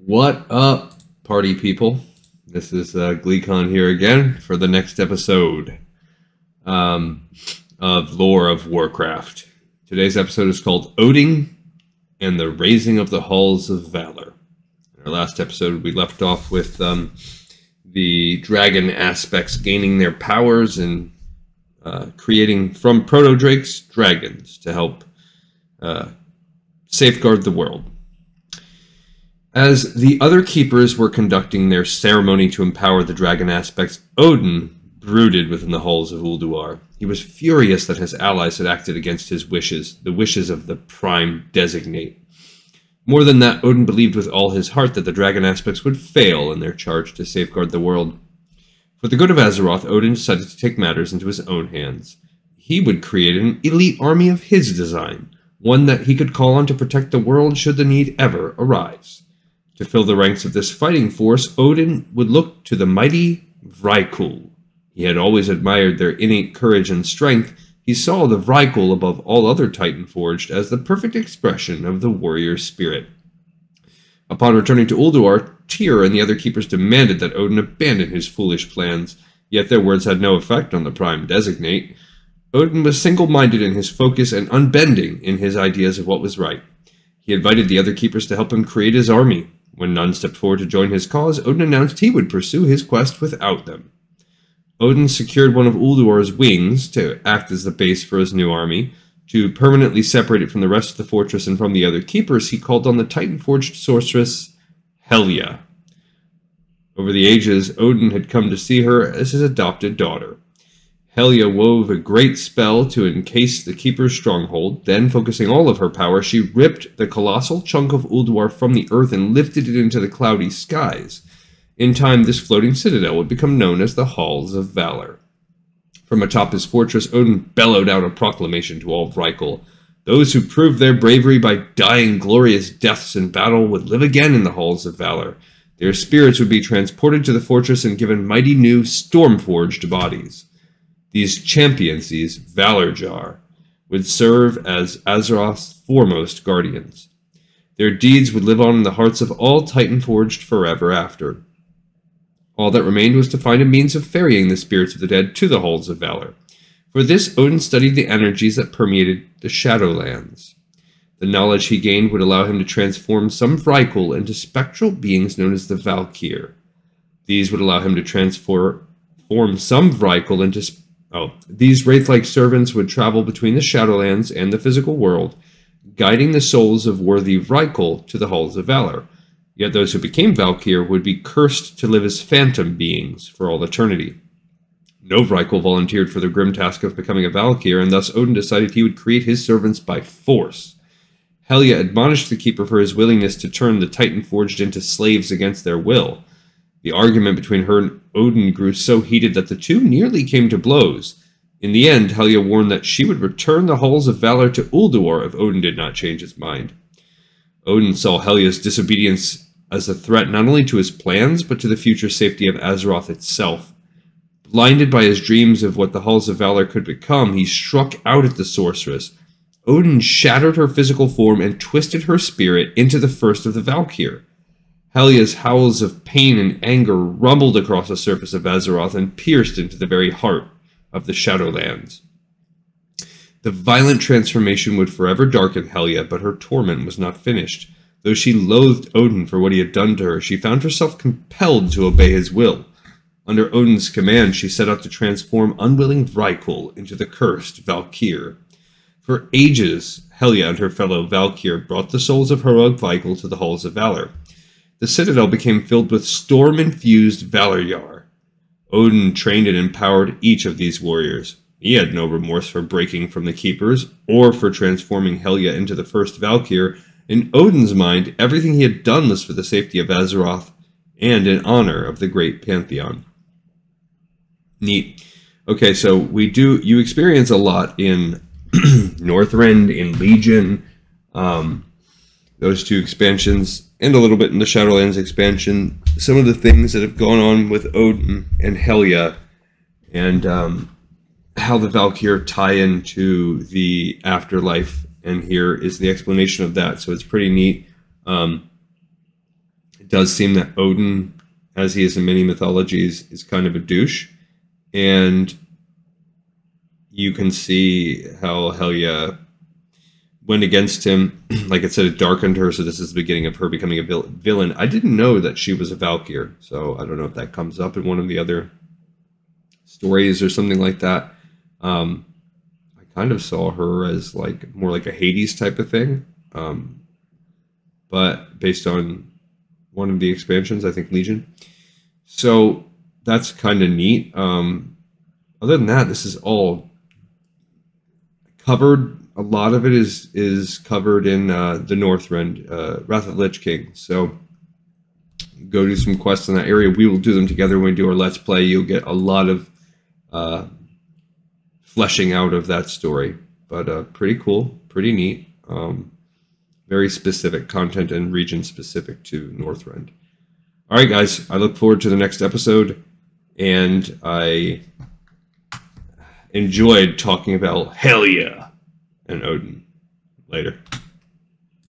What up, party people? This is Gleekon here again for the next episode of Lore of Warcraft. Today's episode is called Odyn and the Raising of the Halls of Valor. In our last episode, we left off with the dragon aspects gaining their powers and creating from proto-drakes dragons to help safeguard the world. As the other keepers were conducting their ceremony to empower the dragon aspects, Odyn brooded within the halls of Ulduar. He was furious that his allies had acted against his wishes, the wishes of the Prime Designate. More than that, Odyn believed with all his heart that the dragon aspects would fail in their charge to safeguard the world. For the good of Azeroth, Odyn decided to take matters into his own hands. He would create an elite army of his design, one that he could call on to protect the world should the need ever arise. To fill the ranks of this fighting force, Odyn would look to the mighty vrykul. He had always admired their innate courage and strength. He saw the vrykul above all other Titan forged as the perfect expression of the warrior spirit. Upon returning to Ulduar, Tyr and the other keepers demanded that Odyn abandon his foolish plans, yet their words had no effect on the Prime Designate. Odyn was single-minded in his focus and unbending in his ideas of what was right. He invited the other keepers to help him create his army. When none stepped forward to join his cause, Odyn announced he would pursue his quest without them. Odyn secured one of Ulduar's wings to act as the base for his new army. To permanently separate it from the rest of the fortress and from the other keepers, he called on the Titan-forged sorceress Helya. Over the ages, Odyn had come to see her as his adopted daughter. Helya wove a great spell to encase the keeper's stronghold. Then, focusing all of her power, she ripped the colossal chunk of Ulduar from the earth and lifted it into the cloudy skies. In time, this floating citadel would become known as the Halls of Valor. From atop his fortress, Odyn bellowed out a proclamation to all vrykul. Those who proved their bravery by dying glorious deaths in battle would live again in the Halls of Valor. Their spirits would be transported to the fortress and given mighty new, storm-forged bodies. These champions, these Valarjar, would serve as Azeroth's foremost guardians. Their deeds would live on in the hearts of all Titan-forged forever after. All that remained was to find a means of ferrying the spirits of the dead to the Halls of Valor. For this, Odyn studied the energies that permeated the Shadowlands. The knowledge he gained would allow him to transform some vrykul into spectral beings known as the Val'kyr. These would allow him to transform some vrykul into these wraith-like servants would travel between the Shadowlands and the physical world, guiding the souls of worthy vrykul to the Halls of Valor. Yet those who became Val'kyr would be cursed to live as phantom beings for all eternity. No vrykul volunteered for the grim task of becoming a Val'kyr, and thus Odyn decided he would create his servants by force. Helya admonished the keeper for his willingness to turn the Titan forged into slaves against their will. The argument between her and Odyn grew so heated that the two nearly came to blows. In the end, Helya warned that she would return the Halls of Valor to Ulduar if Odyn did not change his mind. Odyn saw Helya's disobedience as a threat not only to his plans, but to the future safety of Azeroth itself. Blinded by his dreams of what the Halls of Valor could become, he struck out at the sorceress. Odyn shattered her physical form and twisted her spirit into the first of the Val'kyr. Helya's howls of pain and anger rumbled across the surface of Azeroth and pierced into the very heart of the Shadowlands. The violent transformation would forever darken Helya, but her torment was not finished. Though she loathed Odyn for what he had done to her, she found herself compelled to obey his will. Under Odyn's command, she set out to transform unwilling vrykul into the cursed Val'kyr. For ages, Helya and her fellow Val'kyr brought the souls of heroic vrykul to the Halls of Valor. The citadel became filled with storm-infused Valarjar. Odyn trained and empowered each of these warriors. He had no remorse for breaking from the keepers, or for transforming Helya into the first Val'kyr. In Odyn's mind, everything he had done was for the safety of Azeroth and in honor of the great pantheon. Neat. Okay, so you experience a lot in Northrend, in Legion, those two expansions, and a little bit in the Shadowlands expansion, some of the things that have gone on with Odyn and Helya, and how the Val'kyr tie into the afterlife, and here is the explanation of that, so it's pretty neat. It does seem that Odyn, as he is in many mythologies, is kind of a douche. And you can see how Helya went against him. Like I said, it darkened her, so this is the beginning of her becoming a villain. I didn't know that she was a Val'kyr, so I don't know if that comes up in one of the other stories or something like that. I kind of saw her as like more like a Hades type of thing, but based on one of the expansions, I think Legion. So that's kind of neat. Other than that, this is all covered. A lot of it is covered in the Northrend, Wrath of the Lich King. So go do some quests in that area. We will do them together when we do our Let's Play. You'll get a lot of fleshing out of that story. But pretty cool, pretty neat. Very specific content and region specific to Northrend. All right, guys. I look forward to the next episode, and I enjoyed talking about Helya and Odyn. Later.